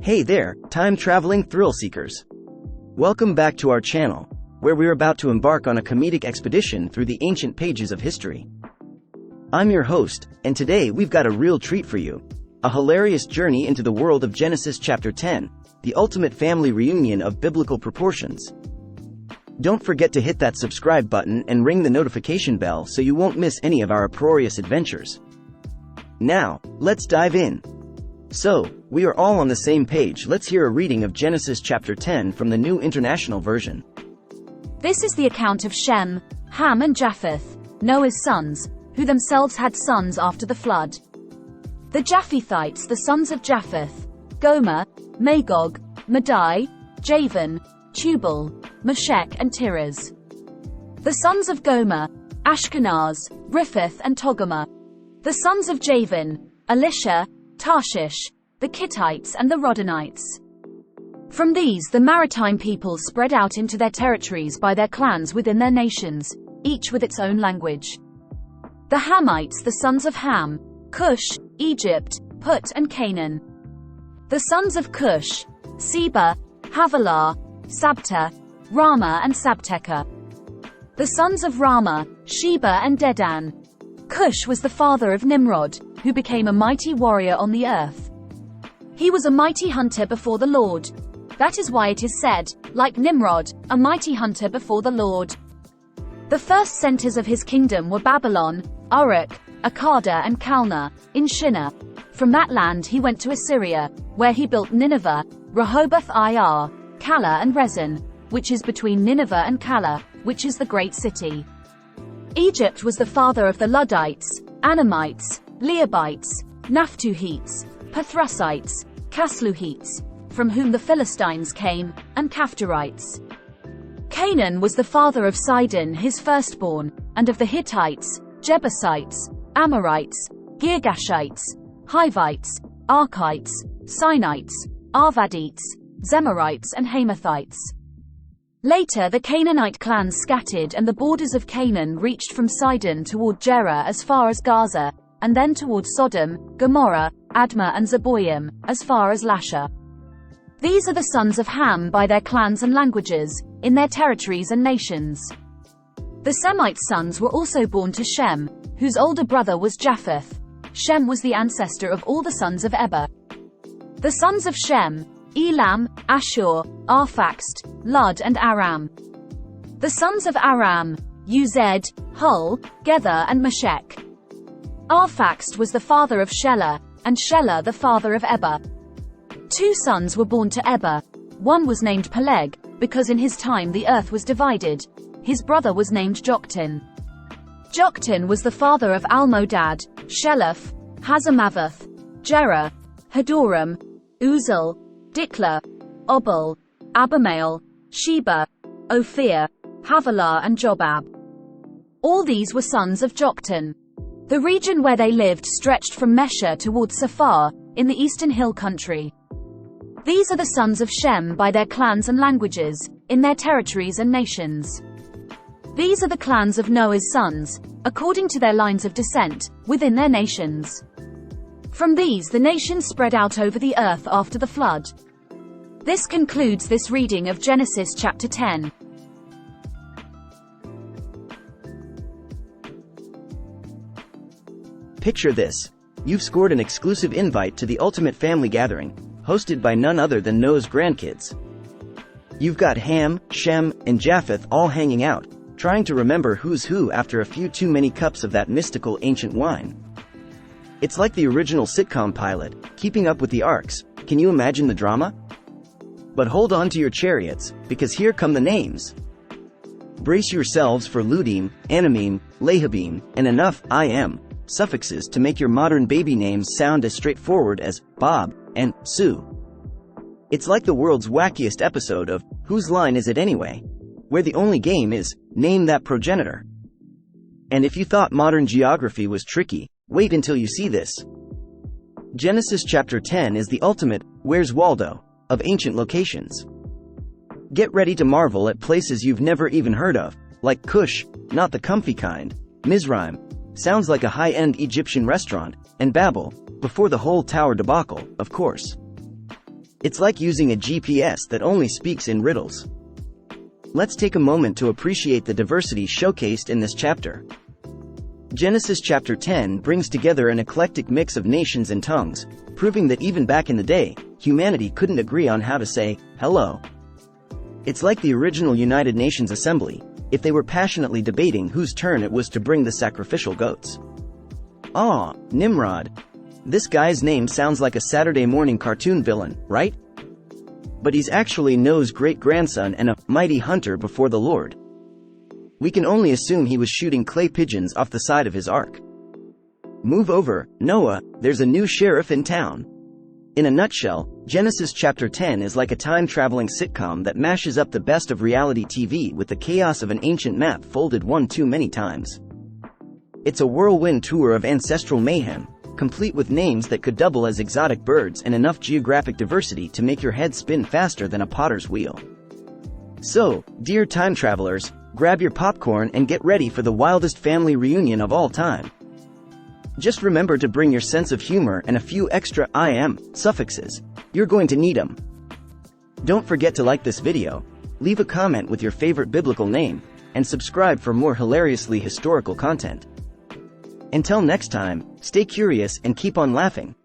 Hey there, time-traveling thrill seekers. Welcome back to our channel, where we're about to embark on a comedic expedition through the ancient pages of history. I'm your host, and today we've got a real treat for you. A hilarious journey into the world of Genesis chapter 10, the ultimate family reunion of biblical proportions. Don't forget to hit that subscribe button and ring the notification bell so you won't miss any of our uproarious adventures. Now, let's dive in. So, we are all on the same page. Let's hear a reading of Genesis chapter 10 from the New International Version. This is the account of Shem, Ham and Japheth, Noah's sons, who themselves had sons after the flood. The Japhethites, the sons of Japheth, Gomer, Magog, Madai, Javan, Tubal, Meshech and Tiras. The sons of Gomer, Ashkenaz, Riphath and Togarmah. The sons of Javan, Elisha, Tarshish, the Kittites and the Rodanites. From these the maritime peoples spread out into their territories by their clans within their nations, each with its own language. The Hamites, the sons of Ham, Cush, Egypt, Put and Canaan. The sons of Cush, Seba, Havilah, Sabta, Rama and Sabteca. The sons of Rama, Sheba and Dedan. Cush was the father of Nimrod, who became a mighty warrior on the earth. He was a mighty hunter before the Lord. That is why it is said, like Nimrod, a mighty hunter before the Lord. The first centers of his kingdom were Babylon, Uruk, Akkad and Calneh, in Shinar. From that land he went to Assyria, where he built Nineveh, Rehoboth-ir, Calah and Rezin, which is between Nineveh and Calah, which is the great city. Egypt was the father of the Luddites, Anamites, Leabites, Naphtuhites, Pathrusites, Casluhites, from whom the Philistines came, and Caphtorites. Canaan was the father of Sidon his firstborn, and of the Hittites, Jebusites, Amorites, Girgashites, Hivites, Arkites, Sinites, Arvadites, Zemarites and Hamathites. Later the Canaanite clans scattered and the borders of Canaan reached from Sidon toward Gerar as far as Gaza, and then toward Sodom, Gomorrah, Admah and Zeboim, as far as Lasha. These are the sons of Ham by their clans and languages, in their territories and nations. The Semite sons were also born to Shem, whose older brother was Japheth. Shem was the ancestor of all the sons of Eber. The sons of Shem, Elam, Ashur, Arphaxad, Lud and Aram. The sons of Aram, Uzed, Hul, Gether and Meshech. Arphaxad was the father of Shelah, and Shelah the father of Eber. Two sons were born to Eber. One was named Peleg, because in his time the earth was divided. His brother was named Joktan. Joktan was the father of Almodad, Sheleph, Hazarmaveth, Jerah, Hadoram, Uzal, Dikla, Obal, Abimael, Sheba, Ophir, Havilah and Jobab. All these were sons of Joktan. The region where they lived stretched from Mesha towards Saphar, in the eastern hill country. These are the sons of Shem by their clans and languages, in their territories and nations. These are the clans of Noah's sons, according to their lines of descent, within their nations. From these the nations spread out over the earth after the flood. This concludes this reading of Genesis chapter 10. Picture this. You've scored an exclusive invite to the ultimate family gathering, hosted by none other than Noah's grandkids. You've got Ham, Shem, and Japheth all hanging out, trying to remember who's who after a few too many cups of that mystical ancient wine. It's like the original sitcom pilot, Keeping Up with the Arks. Can you imagine the drama? But hold on to your chariots, because here come the names. Brace yourselves for Ludim, and Lehabim, and enough I am suffixes to make your modern baby names sound as straightforward as Bob and Sue. It's like the world's wackiest episode of Whose Line Is It Anyway?, where the only game is Name That Progenitor. And if you thought modern geography was tricky, wait until you see this. Genesis chapter 10 is the ultimate Where's Waldo of ancient locations. Get ready to marvel at places you've never even heard of, like Cush, not the comfy kind, Mizraim, sounds like a high-end Egyptian restaurant, and Babel, before the whole tower debacle, of course. It's like using a GPS that only speaks in riddles. Let's take a moment to appreciate the diversity showcased in this chapter. Genesis chapter 10 brings together an eclectic mix of nations and tongues, proving that even back in the day, humanity couldn't agree on how to say hello. It's like the original United Nations Assembly, if they were passionately debating whose turn it was to bring the sacrificial goats. Nimrod. This guy's name sounds like a Saturday morning cartoon villain, right? But he's actually Noah's great-grandson and a mighty hunter before the Lord. We can only assume he was shooting clay pigeons off the side of his ark. Move over, Noah, there's a new sheriff in town. In a nutshell, Genesis chapter 10 is like a time-traveling sitcom that mashes up the best of reality TV with the chaos of an ancient map folded one too many times. It's a whirlwind tour of ancestral mayhem, complete with names that could double as exotic birds and enough geographic diversity to make your head spin faster than a potter's wheel. So, dear time travelers, grab your popcorn and get ready for the wildest family reunion of all time. Just remember to bring your sense of humor and a few extra suffixes. You're going to need them. Don't forget to like this video, leave a comment with your favorite biblical name, and subscribe for more hilariously historical content. Until next time, stay curious and keep on laughing.